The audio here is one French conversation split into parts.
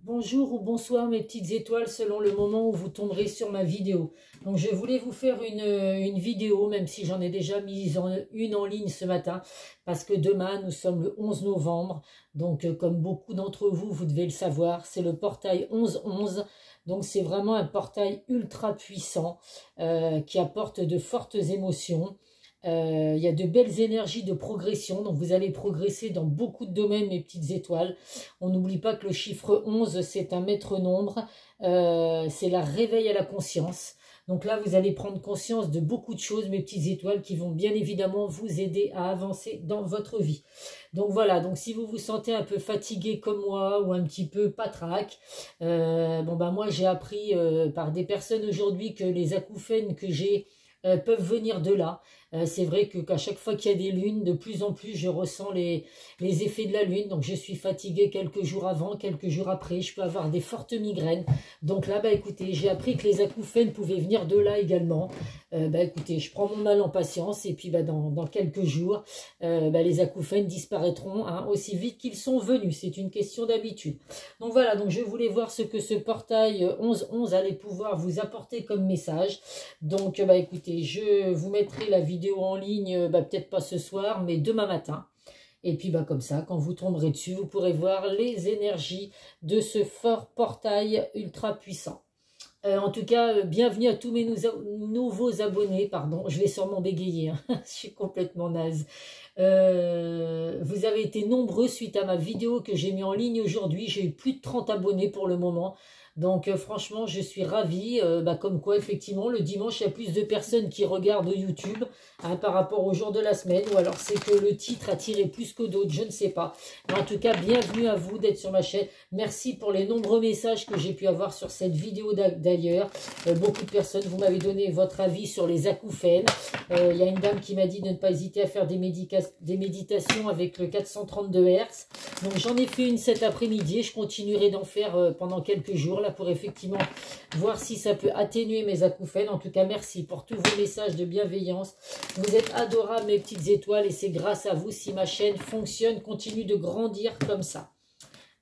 Bonjour ou bonsoir mes petites étoiles selon le moment où vous tomberez sur ma vidéo. Donc je voulais vous faire une vidéo, même si j'en ai déjà mis une en ligne ce matin, parce que demain nous sommes le 11 novembre. Donc comme beaucoup d'entre vous, vous devez le savoir, c'est le portail 11-11. Donc c'est vraiment un portail ultra puissant qui apporte de fortes émotions. Il y a de belles énergies de progression, donc vous allez progresser dans beaucoup de domaines, mes petites étoiles. On n'oublie pas que le chiffre 11, c'est un maître nombre, c'est la réveil à la conscience. Donc là, vous allez prendre conscience de beaucoup de choses, mes petites étoiles, qui vont bien évidemment vous aider à avancer dans votre vie. Donc voilà, donc si vous vous sentez un peu fatigué comme moi, ou un petit peu patraque, moi j'ai appris par des personnes aujourd'hui que les acouphènes que j'ai peuvent venir de là. C'est vrai qu'à chaque fois qu'il y a des lunes, de plus en plus, je ressens les effets de la lune. Donc, je suis fatiguée quelques jours avant, quelques jours après. Je peux avoir des fortes migraines. Donc là, écoutez, j'ai appris que les acouphènes pouvaient venir de là également. Écoutez, je prends mon mal en patience. Et puis, dans quelques jours, les acouphènes disparaîtront aussi vite qu'ils sont venus. C'est une question d'habitude. Donc, voilà. Donc, je voulais voir ce que ce portail 11-11 allait pouvoir vous apporter comme message. Donc, écoutez, je vous mettrai la vidéo en ligne, peut-être pas ce soir, mais demain matin. Et puis comme ça, quand vous tomberez dessus, vous pourrez voir les énergies de ce fort portail ultra puissant. En tout cas, bienvenue à tous mes nouveaux abonnés, pardon, je vais sûrement bégayer, hein. Je suis complètement naze. Vous avez été nombreux suite à ma vidéo que j'ai mis en ligne aujourd'hui, j'ai eu plus de 30 abonnés pour le moment. Donc franchement, je suis ravie, comme quoi effectivement, le dimanche, il y a plus de personnes qui regardent YouTube par rapport au jour de la semaine, ou alors c'est que le titre a tiré plus que d'autres, je ne sais pas. Mais en tout cas, bienvenue à vous d'être sur ma chaîne. Merci pour les nombreux messages que j'ai pu avoir sur cette vidéo d'ailleurs. Beaucoup de personnes, vous m'avez donné votre avis sur les acouphènes. Il y a une dame qui m'a dit de ne pas hésiter à faire des méditations avec le 432 Hz. Donc j'en ai fait une cet après-midi, je continuerai d'en faire pendant quelques jours pour effectivement voir si ça peut atténuer mes acouphènes. En tout cas, merci pour tous vos messages de bienveillance. Vous êtes adorables, mes petites étoiles, et c'est grâce à vous si ma chaîne fonctionne, continue de grandir comme ça.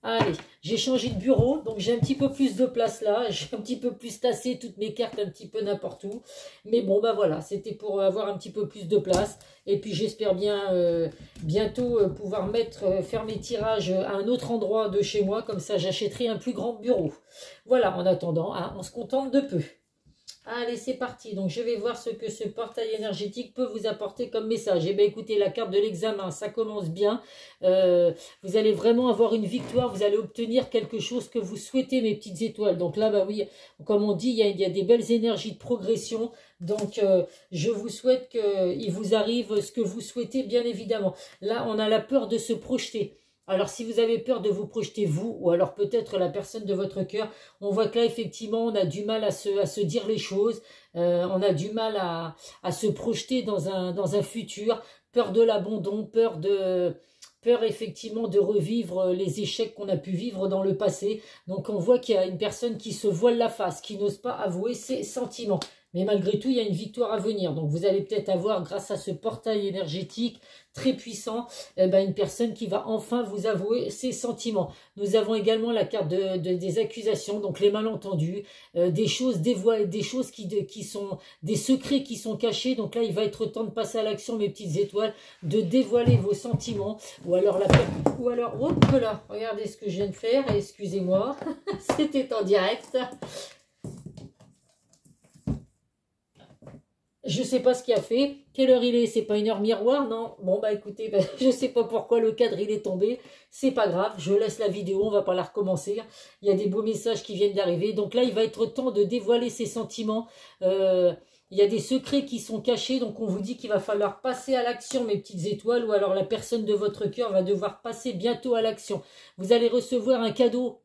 Allez, j'ai changé de bureau, donc j'ai un petit peu plus de place là. J'ai un petit peu plus tassé toutes mes cartes un petit peu n'importe où. Mais bon, voilà, c'était pour avoir un petit peu plus de place. Et puis j'espère bien bientôt pouvoir faire mes tirages à un autre endroit de chez moi. Comme ça, j'achèterai un plus grand bureau. Voilà, en attendant, on se contente de peu. Allez, c'est parti. Donc, je vais voir ce que ce portail énergétique peut vous apporter comme message. Eh bien, écoutez, la carte de l'examen, ça commence bien. Vous allez vraiment avoir une victoire. Vous allez obtenir quelque chose que vous souhaitez, mes petites étoiles. Donc là, oui, comme on dit, il y a des belles énergies de progression. Donc, je vous souhaite qu'il vous arrive ce que vous souhaitez, bien évidemment. Là, on a la peur de se projeter. Alors, si vous avez peur de vous projeter, vous, ou alors peut-être la personne de votre cœur, on voit que là, effectivement, on a du mal à se dire les choses, on a du mal à se projeter dans un futur, peur de l'abandon, peur effectivement de revivre les échecs qu'on a pu vivre dans le passé. Donc, on voit qu'il y a une personne qui se voile la face, qui n'ose pas avouer ses sentiments. Mais malgré tout, il y a une victoire à venir. Donc, vous allez peut-être avoir, grâce à ce portail énergétique très puissant, une personne qui va enfin vous avouer ses sentiments. Nous avons également la carte des accusations, donc les malentendus, des choses dévoilées, des choses qui sont des secrets qui sont cachés. Donc là, il va être temps de passer à l'action, mes petites étoiles, de dévoiler vos sentiments. Ou alors, hop là, regardez ce que je viens de faire, excusez-moi, c'était en direct. Je sais pas ce qu'il a fait. Quelle heure il est? C'est pas une heure miroir, non? Bon, écoutez, je sais pas pourquoi le cadre il est tombé. C'est pas grave, je laisse la vidéo, on va pas la recommencer. Il y a des beaux messages qui viennent d'arriver. Donc là, il va être temps de dévoiler ses sentiments. Il y a des secrets qui sont cachés, donc on vous dit qu'il va falloir passer à l'action, mes petites étoiles, ou alors la personne de votre cœur va devoir passer bientôt à l'action. Vous allez recevoir un cadeau,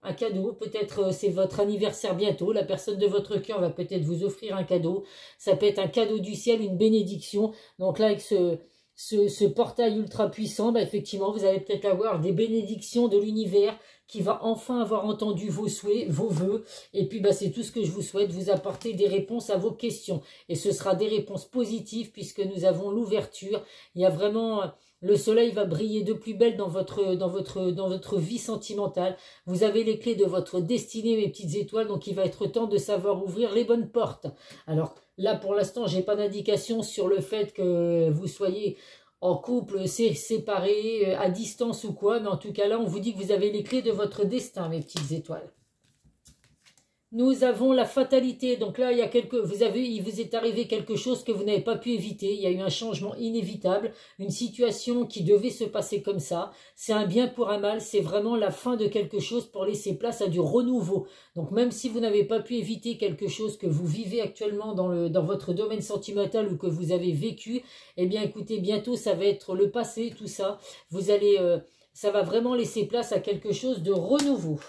peut-être c'est votre anniversaire bientôt, la personne de votre cœur va peut-être vous offrir un cadeau, ça peut être un cadeau du ciel, une bénédiction. Donc là, avec ce portail ultra puissant, effectivement, vous allez peut-être avoir des bénédictions de l'univers qui va enfin avoir entendu vos souhaits, vos vœux. Et puis, bah, c'est tout ce que je vous souhaite, vous apporter des réponses à vos questions. Et ce sera des réponses positives puisque nous avons l'ouverture. Il y a vraiment... Le soleil va briller de plus belle dans votre vie sentimentale. Vous avez les clés de votre destinée, mes petites étoiles. Donc, il va être temps de savoir ouvrir les bonnes portes. Alors, là, pour l'instant, j'ai pas d'indication sur le fait que vous soyez en couple, séparés, à distance ou quoi. Mais en tout cas, là, on vous dit que vous avez les clés de votre destin, mes petites étoiles. Nous avons la fatalité. Donc là, il vous est arrivé quelque chose que vous n'avez pas pu éviter. Il y a eu un changement inévitable, une situation qui devait se passer comme ça. C'est un bien pour un mal. C'est vraiment la fin de quelque chose pour laisser place à du renouveau. Donc même si vous n'avez pas pu éviter quelque chose que vous vivez actuellement dans votre domaine sentimental ou que vous avez vécu, eh bien écoutez, bientôt ça va être le passé, tout ça. Ça va vraiment laisser place à quelque chose de renouveau.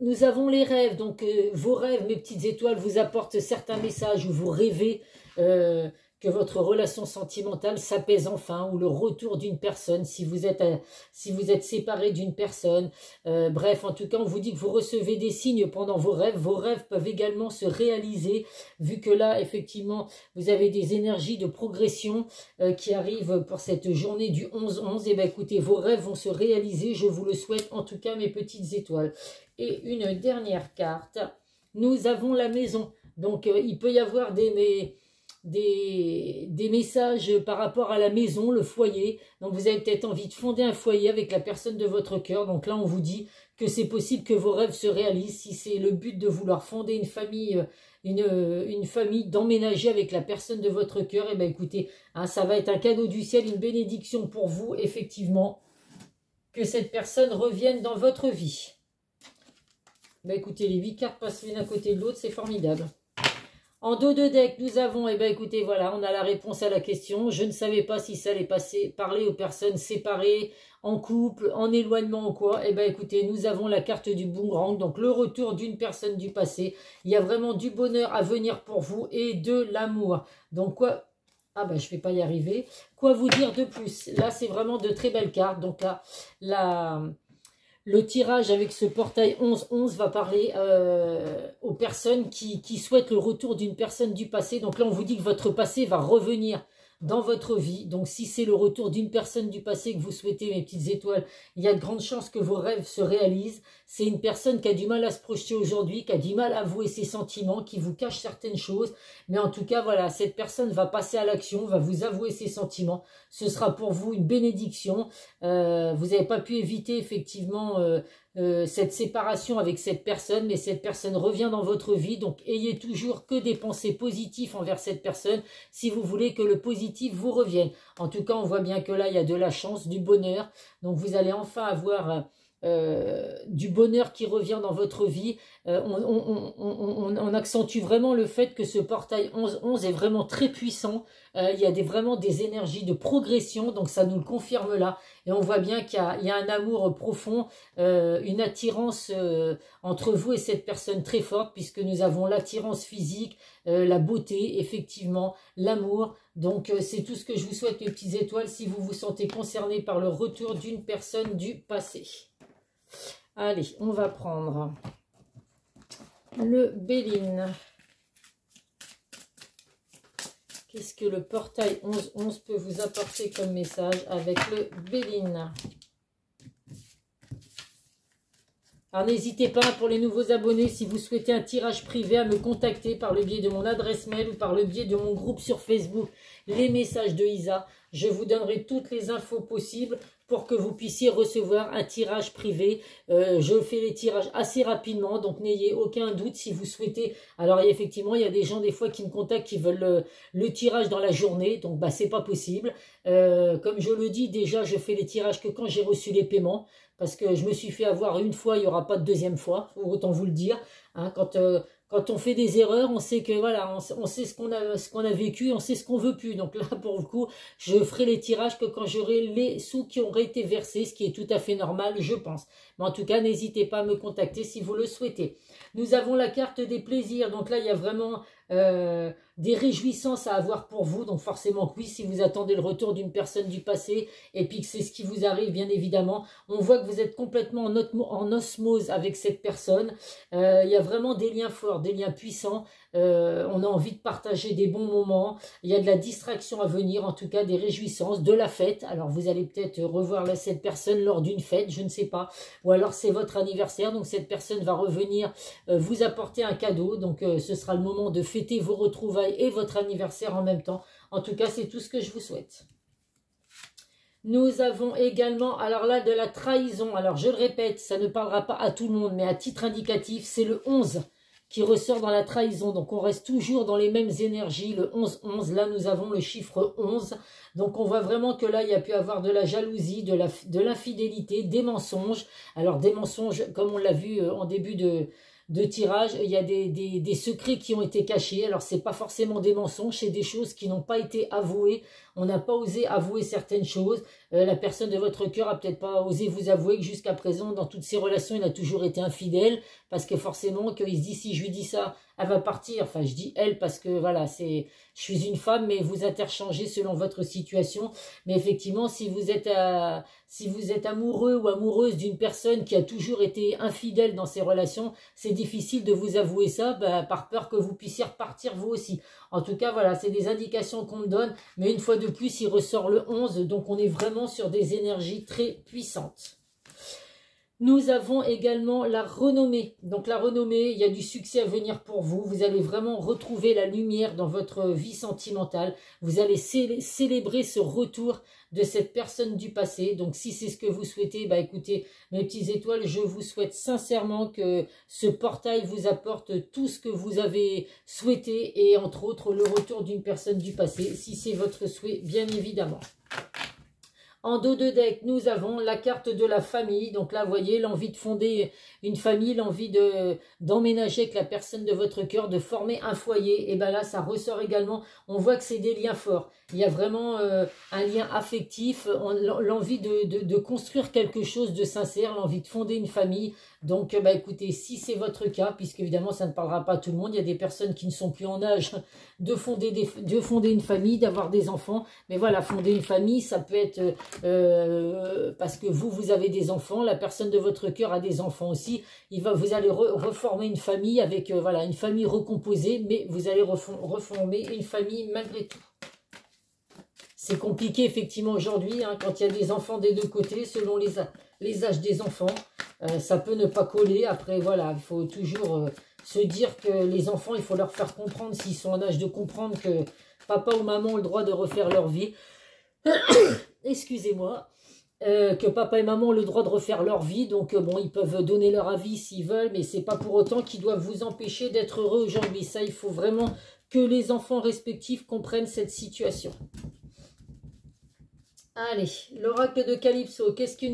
Nous avons les rêves, donc vos rêves, mes petites étoiles, vous apportent certains messages où vous rêvez que votre relation sentimentale s'apaise enfin, ou le retour d'une personne, si vous êtes séparé d'une personne. Bref, en tout cas, on vous dit que vous recevez des signes pendant vos rêves. Vos rêves peuvent également se réaliser, vu que là, effectivement, vous avez des énergies de progression qui arrivent pour cette journée du 11-11. Et bien, écoutez, vos rêves vont se réaliser, je vous le souhaite, en tout cas, mes petites étoiles. Et une dernière carte, nous avons la maison. Donc, il peut y avoir des messages par rapport à la maison, le foyer. Donc, vous avez peut-être envie de fonder un foyer avec la personne de votre cœur. Donc là, on vous dit que c'est possible que vos rêves se réalisent. Si c'est le but de vouloir fonder une famille, d'emménager avec la personne de votre cœur, et bien écoutez, hein, ça va être un cadeau du ciel, une bénédiction pour vous, effectivement, que cette personne revienne dans votre vie. Bah écoutez, les 8 cartes passent l'une à côté de l'autre, c'est formidable. En dos de deck, nous avons, eh ben écoutez, voilà, on a la réponse à la question. Je ne savais pas si ça allait parler aux personnes séparées, en couple, en éloignement ou quoi. Eh ben écoutez, nous avons la carte du boomerang, donc le retour d'une personne du passé. Il y a vraiment du bonheur à venir pour vous et de l'amour. Donc quoi... Ah ben je ne vais pas y arriver. Quoi vous dire de plus? Là, c'est vraiment de très belles cartes. Donc là, le tirage avec ce portail 11-11 va parler aux personnes qui souhaitent le retour d'une personne du passé. Donc là, on vous dit que votre passé va revenir dans votre vie. Donc si c'est le retour d'une personne du passé que vous souhaitez, mes petites étoiles, il y a de grandes chances que vos rêves se réalisent. C'est une personne qui a du mal à se projeter aujourd'hui, qui a du mal à avouer ses sentiments, qui vous cache certaines choses. Mais en tout cas, voilà, cette personne va passer à l'action, va vous avouer ses sentiments. Ce sera pour vous une bénédiction. Vous n'avez pas pu éviter effectivement cette séparation avec cette personne, mais cette personne revient dans votre vie. Donc ayez toujours que des pensées positives envers cette personne si vous voulez que le positif vous revienne. En tout cas, on voit bien que là, il y a de la chance, du bonheur. Donc vous allez enfin avoir... du bonheur qui revient dans votre vie. On accentue vraiment le fait que ce portail 11-11 est vraiment très puissant. Il y a vraiment des énergies de progression, donc ça nous le confirme là. Et on voit bien qu'il y a un amour profond, une attirance entre vous et cette personne très forte, puisque nous avons l'attirance physique, la beauté, effectivement, l'amour. Donc c'est tout ce que je vous souhaite, les petites étoiles, si vous vous sentez concerné par le retour d'une personne du passé. Allez, on va prendre le Béline. Qu'est-ce que le portail 11-11 peut vous apporter comme message avec le Béline? Alors n'hésitez pas, pour les nouveaux abonnés, si vous souhaitez un tirage privé, à me contacter par le biais de mon adresse mail ou par le biais de mon groupe sur Facebook, les messages de Isa. Je vous donnerai toutes les infos possibles pour que vous puissiez recevoir un tirage privé. Je fais les tirages assez rapidement, donc n'ayez aucun doute si vous souhaitez. Alors effectivement, il y a des gens des fois qui me contactent qui veulent le tirage dans la journée, donc bah c'est pas possible. Comme je le dis, déjà je fais les tirages que quand j'ai reçu les paiements, parce que je me suis fait avoir une fois, il n'y aura pas de deuxième fois, autant vous le dire. Hein, quand on fait des erreurs, on sait que voilà, on sait ce qu'on a vécu, on sait ce qu'on veut plus. Donc là, pour le coup, je ferai les tirages que quand j'aurai les sous qui auraient été versés, ce qui est tout à fait normal, je pense. Mais en tout cas, n'hésitez pas à me contacter si vous le souhaitez. Nous avons la carte des plaisirs. Donc là, il y a vraiment des réjouissances à avoir pour vous. Donc forcément oui, si vous attendez le retour d'une personne du passé et puis que c'est ce qui vous arrive, bien évidemment, on voit que vous êtes complètement en osmose avec cette personne. Il y a vraiment des liens forts, des liens puissants. On a envie de partager des bons moments. Il y a de la distraction à venir, en tout cas des réjouissances, de la fête. Alors vous allez peut-être revoir cette personne lors d'une fête, je ne sais pas. Ou alors c'est votre anniversaire, donc cette personne va revenir vous apporter un cadeau. Donc ce sera le moment de fêter vos retrouvailles et votre anniversaire en même temps. En tout cas, c'est tout ce que je vous souhaite. Nous avons également, alors là, de la trahison. Alors je le répète, ça ne parlera pas à tout le monde, mais à titre indicatif, c'est le 11 qui ressort dans la trahison. Donc on reste toujours dans les mêmes énergies, le 11-11. Là, nous avons le chiffre 11. Donc on voit vraiment que là, il y a pu avoir de la jalousie, de l'infidélité, des mensonges. Alors des mensonges, comme on l'a vu en début de tirage, il y a des secrets qui ont été cachés. Alors c'est pas forcément des mensonges, c'est des choses qui n'ont pas été avouées. On n'a pas osé avouer certaines choses. La personne de votre cœur a peut-être pas osé vous avouer que jusqu'à présent, dans toutes ses relations, il a toujours été infidèle, parce que forcément, qu'il se dit, si je lui dis ça, elle va partir. Enfin, je dis elle parce que voilà, je suis une femme, mais vous interchangez selon votre situation. Mais effectivement, si vous êtes amoureux ou amoureuse d'une personne qui a toujours été infidèle dans ses relations, c'est difficile de vous avouer ça, par peur que vous puissiez repartir vous aussi. En tout cas, voilà, c'est des indications qu'on me donne, mais une fois de plus, il ressort le 11, donc on est vraiment sur des énergies très puissantes. Nous avons également la renommée. Donc la renommée, il y a du succès à venir pour vous. Vous allez vraiment retrouver la lumière dans votre vie sentimentale. Vous allez célébrer ce retour de cette personne du passé. Donc si c'est ce que vous souhaitez, bah écoutez, mes petites étoiles, je vous souhaite sincèrement que ce portail vous apporte tout ce que vous avez souhaité et entre autres le retour d'une personne du passé, si c'est votre souhait, bien évidemment. En dos de deck, nous avons la carte de la famille. Donc là, vous voyez, l'envie de fonder une famille, l'envie d'emménager avec la personne de votre cœur, de former un foyer. Et bien là, ça ressort également. On voit que c'est des liens forts. Il y a vraiment un lien affectif, l'envie de construire quelque chose de sincère, l'envie de fonder une famille. Donc, bah, écoutez, si c'est votre cas, puisque évidemment, ça ne parlera pas à tout le monde, il y a des personnes qui ne sont plus en âge de fonder une famille, d'avoir des enfants. Mais voilà, fonder une famille, ça peut être parce que vous avez des enfants, la personne de votre cœur a des enfants aussi. Vous allez reformer une famille avec, voilà, une famille recomposée, mais vous allez reformer une famille malgré tout. C'est compliqué effectivement aujourd'hui, hein, quand il y a des enfants des deux côtés, selon les âges des enfants, ça peut ne pas coller. Après voilà, il faut toujours se dire que les enfants, il faut leur faire comprendre, s'ils sont en âge de comprendre, que papa ou maman ont le droit de refaire leur vie. Excusez-moi. Que papa et maman ont le droit de refaire leur vie, donc bon, ils peuvent donner leur avis s'ils veulent, mais c'est pas pour autant qu'ils doivent vous empêcher d'être heureux aujourd'hui. Ça, il faut vraiment que les enfants respectifs comprennent cette situation. Allez, l'oracle de Calypso, qu'est-ce qui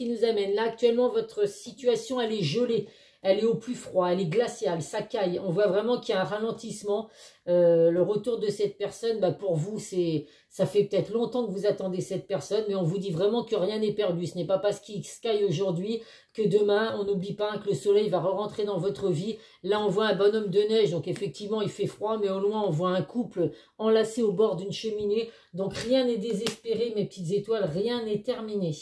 nous amène? Là, actuellement, votre situation, elle est gelée. Elle est au plus froid, elle est glaciale, ça caille. On voit vraiment qu'il y a un ralentissement. Le retour de cette personne, bah pour vous, ça fait peut-être longtemps que vous attendez cette personne, mais on vous dit vraiment que rien n'est perdu. Ce n'est pas parce qu'il caille aujourd'hui que demain, on n'oublie pas que le soleil va rentrer dans votre vie. Là, on voit un bonhomme de neige, donc effectivement, il fait froid, mais au loin, on voit un couple enlacé au bord d'une cheminée. Donc rien n'est désespéré, mes petites étoiles, rien n'est terminé.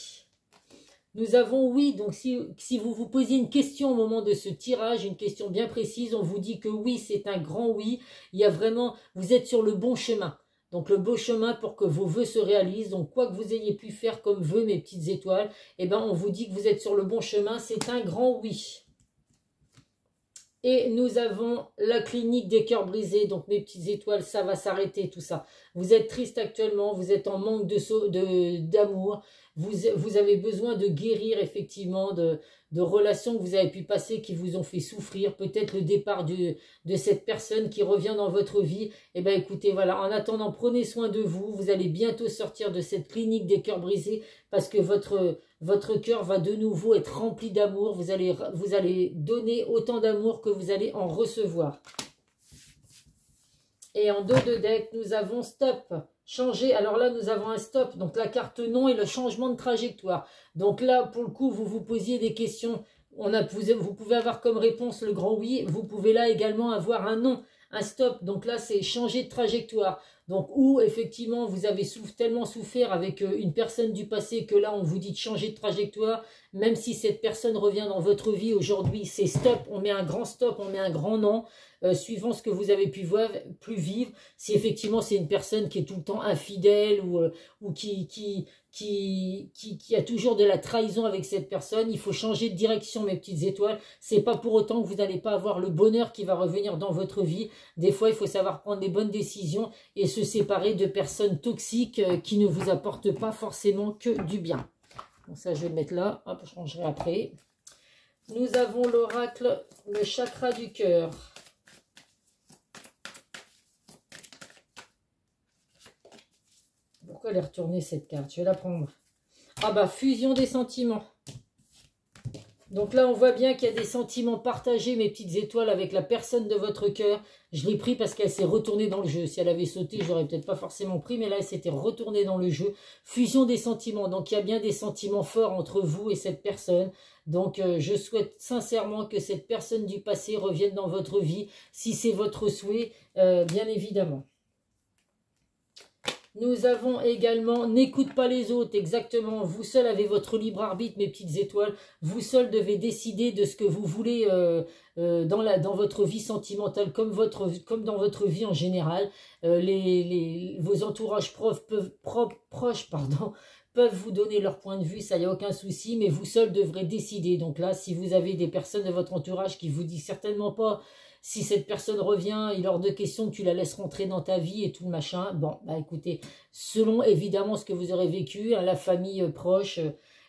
Nous avons oui, donc si vous vous posiez une question au moment de ce tirage, une question bien précise, on vous dit que oui, c'est un grand oui. Il y a vraiment, vous êtes sur le bon chemin. Donc le beau chemin pour que vos vœux se réalisent. Donc quoi que vous ayez pu faire comme vœux, mes petites étoiles, eh ben on vous dit que vous êtes sur le bon chemin. C'est un grand oui. Et nous avons la clinique des cœurs brisés. Donc mes petites étoiles, ça va s'arrêter tout ça. Vous êtes triste actuellement, vous êtes en manque d'amour. Vous avez besoin de guérir effectivement de relations que vous avez pu passer qui vous ont fait souffrir. Peut-être le départ de cette personne qui revient dans votre vie. Eh bien écoutez, voilà, en attendant, prenez soin de vous. Vous allez bientôt sortir de cette clinique des cœurs brisés parce que votre cœur va de nouveau être rempli d'amour. Vous allez donner autant d'amour que vous allez en recevoir. Et en dos de deck, nous avons stop. Changer, alors là nous avons un stop, donc la carte non et le changement de trajectoire. Donc là pour le coup vous vous posiez des questions, vous pouvez avoir comme réponse le grand oui, vous pouvez là également avoir un non. un stop. Donc là, c'est changer de trajectoire. Donc, ou effectivement, vous avez tellement souffert avec une personne du passé que là, on vous dit de changer de trajectoire. Même si cette personne revient dans votre vie aujourd'hui, c'est stop. On met un grand stop, on met un grand non, suivant ce que vous avez pu plus vivre. Si effectivement, c'est une personne qui est tout le temps infidèle ou qui a toujours de la trahison avec cette personne, il faut changer de direction, mes petites étoiles. C'est pas pour autant que vous n'allez pas avoir le bonheur qui va revenir dans votre vie. Des fois, il faut savoir prendre les bonnes décisions et se séparer de personnes toxiques qui ne vous apportent pas forcément que du bien. Bon, ça, je vais le mettre là. Hop, je rangerai après. Nous avons l'oracle, le chakra du cœur. Pourquoi elle est retournée cette carte? Je vais la prendre. Ah bah, fusion des sentiments. Donc là, on voit bien qu'il y a des sentiments partagés, mes petites étoiles, avec la personne de votre cœur. Je l'ai pris parce qu'elle s'est retournée dans le jeu. Si elle avait sauté, je n'aurais peut-être pas forcément pris, mais là, elle s'était retournée dans le jeu. Fusion des sentiments. Donc, il y a bien des sentiments forts entre vous et cette personne. Donc, je souhaite sincèrement que cette personne du passé revienne dans votre vie, si c'est votre souhait, bien évidemment. Nous avons également, n'écoute pas les autres, exactement, vous seul avez votre libre arbitre, mes petites étoiles, vous seul devez décider de ce que vous voulez dans votre vie sentimentale, comme dans votre vie en général. Vos entourages proches peuvent vous donner leur point de vue, ça, il n'y a aucun souci, mais vous seul devrez décider. Donc là, si vous avez des personnes de votre entourage qui vous disent certainement pas, si cette personne revient, il est hors de question que tu la laisses rentrer dans ta vie et tout le machin. Bon, bah écoutez, selon évidemment ce que vous aurez vécu, hein, la famille proche,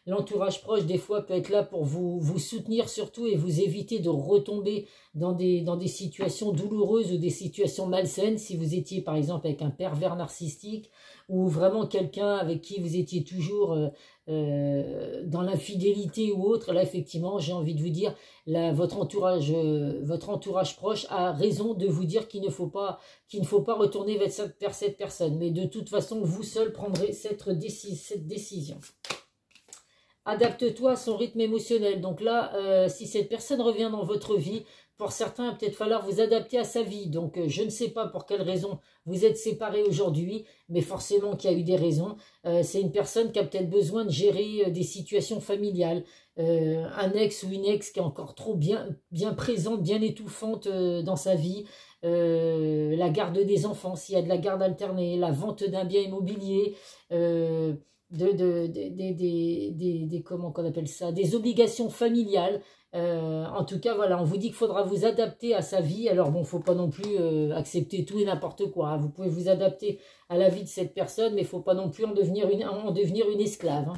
l'entourage proche, des fois, peut être là pour vous soutenir surtout et vous éviter de retomber dans des situations douloureuses ou des situations malsaines. Si vous étiez, par exemple, avec un pervers narcissique ou vraiment quelqu'un avec qui vous étiez toujours dans l'infidélité ou autre, là, effectivement, j'ai envie de vous dire, votre entourage proche a raison de vous dire qu'il ne faut pas retourner vers cette personne. Mais de toute façon, vous seul prendrez cette décision. Adapte-toi à son rythme émotionnel. Donc là, si cette personne revient dans votre vie, pour certains, il va peut-être falloir vous adapter à sa vie. Donc, je ne sais pas pour quelle raison vous êtes séparés aujourd'hui, mais forcément qu'il y a eu des raisons. C'est une personne qui a peut-être besoin de gérer des situations familiales. Un ex ou une ex qui est encore trop bien présente, bien étouffante dans sa vie. La garde des enfants, s'il y a de la garde alternée, la vente d'un bien immobilier, comment qu'on appelle ça, des obligations familiales. En tout cas, voilà, on vous dit qu'il faudra vous adapter à sa vie. Alors bon, il ne faut pas non plus accepter tout et n'importe quoi, hein. Vous pouvez vous adapter à la vie de cette personne, mais il ne faut pas non plus en devenir une esclave, hein.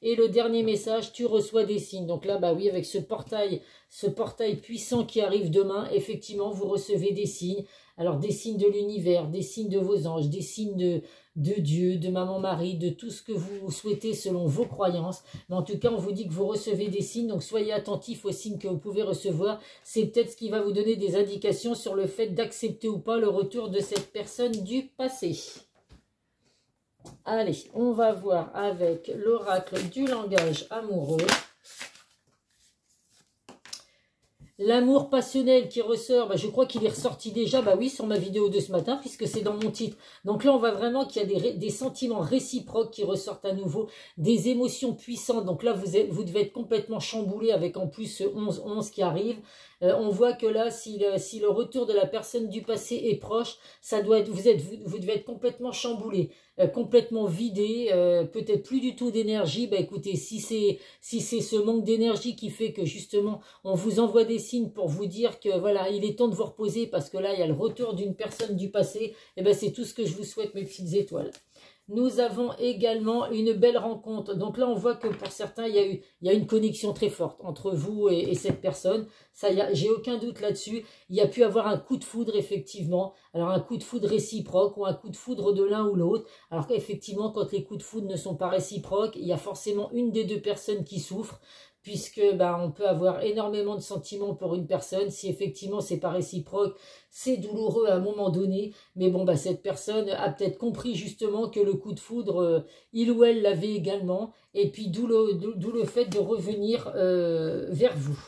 Et le dernier message, tu reçois des signes. Donc là, bah oui, avec ce portail puissant qui arrive demain, effectivement, vous recevez des signes. Alors, des signes de l'univers, des signes de vos anges, des signes de Dieu, de Maman Marie, de tout ce que vous souhaitez selon vos croyances. Mais en tout cas, on vous dit que vous recevez des signes, donc soyez attentifs aux signes que vous pouvez recevoir. C'est peut-être ce qui va vous donner des indications sur le fait d'accepter ou pas le retour de cette personne du passé. Allez, on va voir avec l'oracle du langage amoureux. L'amour passionnel qui ressort, bah, je crois qu'il est ressorti déjà, bah oui, sur ma vidéo de ce matin, puisque c'est dans mon titre. Donc là, on voit vraiment qu'il y a des sentiments réciproques qui ressortent à nouveau, des émotions puissantes. Donc là, vous devez être complètement chamboulé avec en plus ce 11-11 qui arrive. On voit que là, si le retour de la personne du passé est proche, ça doit être, vous devez être complètement chamboulé, complètement vidé, peut-être plus du tout d'énergie. Bah écoutez, si c'est ce manque d'énergie qui fait que justement on vous envoie des signes pour vous dire que voilà, il est temps de vous reposer parce que là il y a le retour d'une personne du passé, et ben c'est tout ce que je vous souhaite, mes petites étoiles. Nous avons également une belle rencontre. Donc là, on voit que pour certains, il y a une connexion très forte entre vous et cette personne. Ça, j'ai aucun doute là-dessus. Il y a pu avoir un coup de foudre, effectivement. Alors, un coup de foudre réciproque ou un coup de foudre de l'un ou l'autre. Alors qu'effectivement, quand les coups de foudre ne sont pas réciproques, il y a forcément une des deux personnes qui souffre, puisque bah, on peut avoir énormément de sentiments pour une personne. Si effectivement c'est pas réciproque, c'est douloureux à un moment donné, mais bon, bah, cette personne a peut-être compris justement que le coup de foudre, il ou elle l'avait également, et puis d'où le fait de revenir vers vous.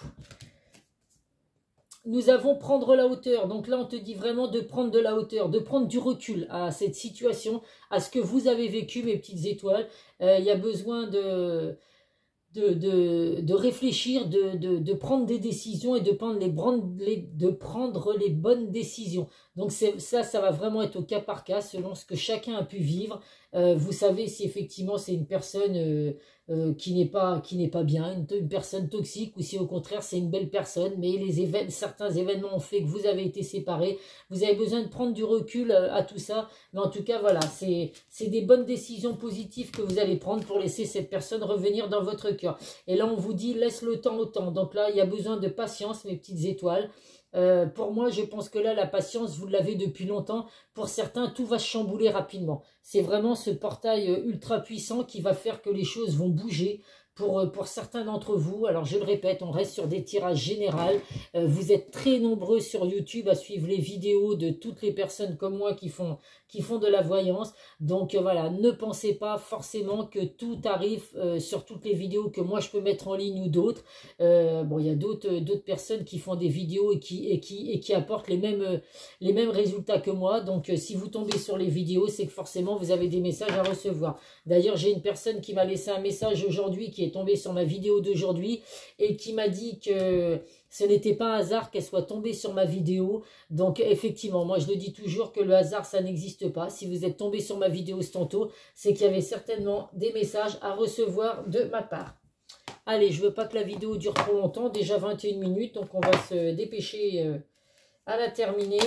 nous avons prendre la hauteur. Donc là, on te dit vraiment de prendre de la hauteur, de prendre du recul à cette situation, à ce que vous avez vécu, mes petites étoiles. Il y a besoin de réfléchir, de prendre des décisions et de prendre les bonnes décisions. Donc ça va vraiment être au cas par cas, selon ce que chacun a pu vivre. Vous savez si effectivement c'est une personne qui n'est pas bien, une personne toxique, ou si au contraire c'est une belle personne, mais certains événements ont fait que vous avez été séparés. Vous avez besoin de prendre du recul à tout ça, mais en tout cas voilà, c'est des bonnes décisions positives que vous allez prendre pour laisser cette personne revenir dans votre cœur. Et là on vous dit laisse le temps au temps. Donc là il y a besoin de patience, mes petites étoiles. Pour moi, je pense que là, la patience, vous l'avez depuis longtemps. Pour certains, tout va se chambouler rapidement. C'est vraiment ce portail ultra puissant qui va faire que les choses vont bouger. Pour certains d'entre vous, alors je le répète, on reste sur des tirages généraux. Vous êtes très nombreux sur YouTube à suivre les vidéos de toutes les personnes comme moi qui font de la voyance. Donc voilà, ne pensez pas forcément que tout arrive sur toutes les vidéos que moi je peux mettre en ligne ou d'autres. Bon, il y a d'autres personnes qui font des vidéos et qui apportent les mêmes résultats que moi. Donc si vous tombez sur les vidéos, c'est que forcément vous avez des messages à recevoir. D'ailleurs, j'ai une personne qui m'a laissé un message aujourd'hui, qui est tombée sur ma vidéo d'aujourd'hui et qui m'a dit que ce n'était pas un hasard qu'elle soit tombée sur ma vidéo. Donc effectivement, moi je le dis toujours que le hasard ça n'existe pas. Si vous êtes tombé sur ma vidéo ce tantôt, c'est qu'il y avait certainement des messages à recevoir de ma part. Allez, je ne veux pas que la vidéo dure trop longtemps, déjà 21 minutes, donc on va se dépêcher à la terminer.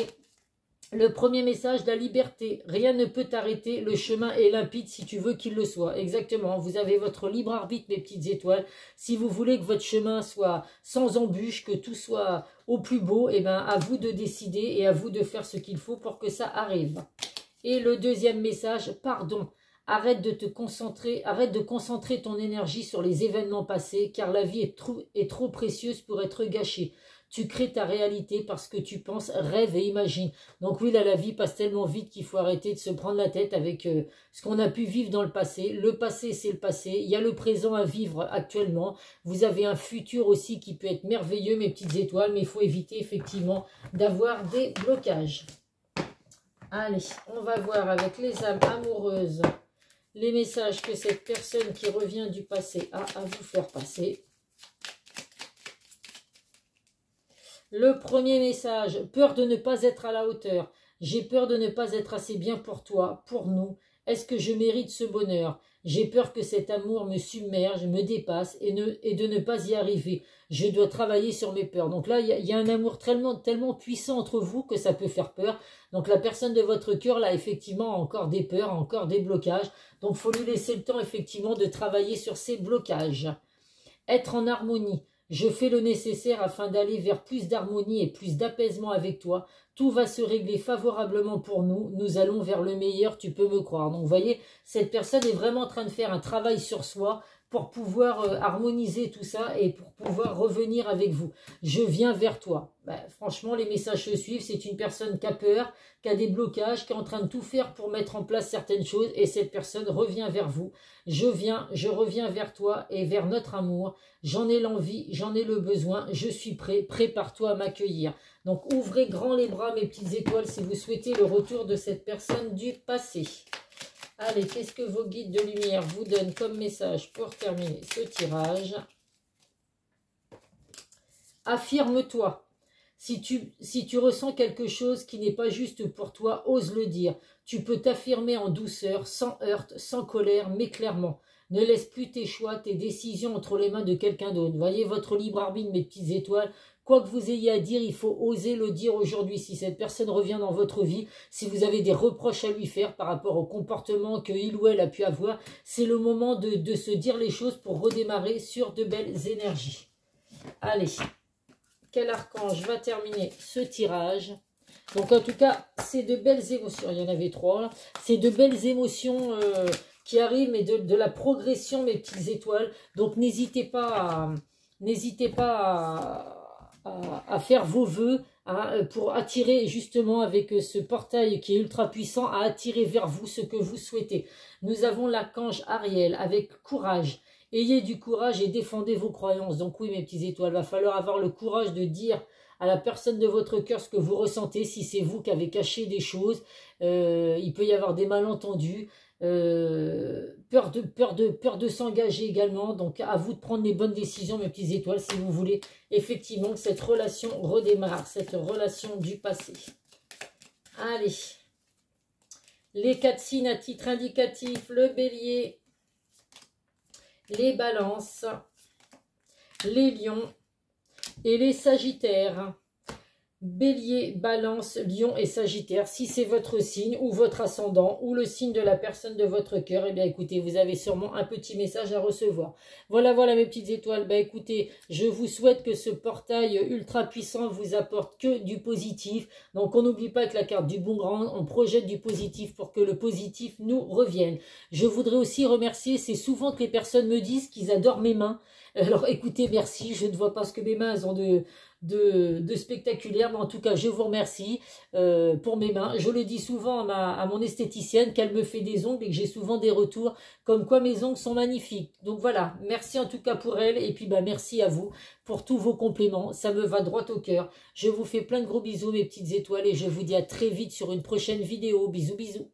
Le premier message, la liberté. Rien ne peut t'arrêter, le chemin est limpide si tu veux qu'il le soit. Exactement, vous avez votre libre arbitre, mes petites étoiles. Si vous voulez que votre chemin soit sans embûches, que tout soit au plus beau, eh ben, à vous de décider et à vous de faire ce qu'il faut pour que ça arrive. Et le deuxième message, pardon. Arrête de concentrer ton énergie sur les événements passés, car la vie est trop précieuse pour être gâchée. Tu crées ta réalité parce que tu penses, rêve et imagine. Donc oui, là, la vie passe tellement vite qu'il faut arrêter de se prendre la tête avec ce qu'on a pu vivre dans le passé. Le passé, c'est le passé. Il y a le présent à vivre actuellement. Vous avez un futur aussi qui peut être merveilleux, mes petites étoiles, mais il faut éviter effectivement d'avoir des blocages. Allez, on va voir avec les âmes amoureuses les messages que cette personne qui revient du passé a à vous faire passer. Le premier message, peur de ne pas être à la hauteur. J'ai peur de ne pas être assez bien pour toi, pour nous. Est-ce que je mérite ce bonheur? J'ai peur que cet amour me submerge, me dépasse et de ne pas y arriver. Je dois travailler sur mes peurs. Donc là, il y a un amour tellement puissant entre vous que ça peut faire peur. Donc la personne de votre cœur, là, effectivement, a encore des peurs, encore des blocages. Donc il faut lui laisser le temps, effectivement, de travailler sur ces blocages. Être en harmonie. Je fais le nécessaire afin d'aller vers plus d'harmonie et plus d'apaisement avec toi. Tout va se régler favorablement pour nous. Nous allons vers le meilleur, tu peux me croire. Donc, vous voyez, cette personne est vraiment en train de faire un travail sur soi pour pouvoir harmoniser tout ça et pour pouvoir revenir avec vous. Je viens vers toi. Ben, franchement, les messages se suivent. C'est une personne qui a peur, qui a des blocages, qui est en train de tout faire pour mettre en place certaines choses. Et cette personne revient vers vous. Je reviens vers toi et vers notre amour. J'en ai l'envie, j'en ai le besoin. Je suis prêt. Prépare-toi à m'accueillir. Donc, ouvrez grand les bras, mes petites étoiles, si vous souhaitez le retour de cette personne du passé. Allez, qu'est-ce que vos guides de lumière vous donnent comme message pour terminer ce tirage? Affirme-toi. Si tu ressens quelque chose qui n'est pas juste pour toi, ose le dire. Tu peux t'affirmer en douceur, sans heurte, sans colère, mais clairement. Ne laisse plus tes choix, tes décisions entre les mains de quelqu'un d'autre. Voyez votre libre arbitre, mes petites étoiles. Quoi que vous ayez à dire, il faut oser le dire aujourd'hui. Si cette personne revient dans votre vie, si vous avez des reproches à lui faire par rapport au comportement qu'il ou elle a pu avoir, c'est le moment de se dire les choses pour redémarrer sur de belles énergies. Allez, quel archange va terminer ce tirage? Donc en tout cas, c'est de belles émotions. Il y en avait 3 là. C'est de belles émotions qui arrivent, mais de la progression, mes petites étoiles. Donc n'hésitez pas à faire vos vœux pour attirer justement avec ce portail qui est ultra puissant, à attirer vers vous ce que vous souhaitez. Nous avons l'archange Ariel avec courage. Ayez du courage et défendez vos croyances. Donc oui, mes petites étoiles, va falloir avoir le courage de dire à la personne de votre cœur ce que vous ressentez. Si c'est vous qui avez caché des choses, il peut y avoir des malentendus. Peur de s'engager également. Donc à vous de prendre les bonnes décisions, mes petites étoiles, si vous voulez effectivement que cette relation redémarre, cette relation du passé. Allez, les 4 signes à titre indicatif, le bélier, les balances, les lions et les sagittaires. Bélier, balance, lion et sagittaire, si c'est votre signe ou votre ascendant ou le signe de la personne de votre cœur, eh bien écoutez, vous avez sûrement un petit message à recevoir. Voilà, voilà mes petites étoiles, bah écoutez, je vous souhaite que ce portail ultra puissant vous apporte que du positif. Donc on n'oublie pas que la carte du boomerang, on projette du positif pour que le positif nous revienne. Je voudrais aussi remercier, c'est souvent que les personnes me disent qu'ils adorent mes mains. Alors écoutez, merci, je ne vois pas ce que mes mains elles ont de spectaculaire, mais en tout cas je vous remercie pour mes mains. Je le dis souvent à mon esthéticienne qu'elle me fait des ongles et que j'ai souvent des retours comme quoi mes ongles sont magnifiques. Donc voilà, merci en tout cas pour elle et puis bah merci à vous pour tous vos compléments, ça me va droit au cœur. Je vous fais plein de gros bisous mes petites étoiles et je vous dis à très vite sur une prochaine vidéo. Bisous bisous.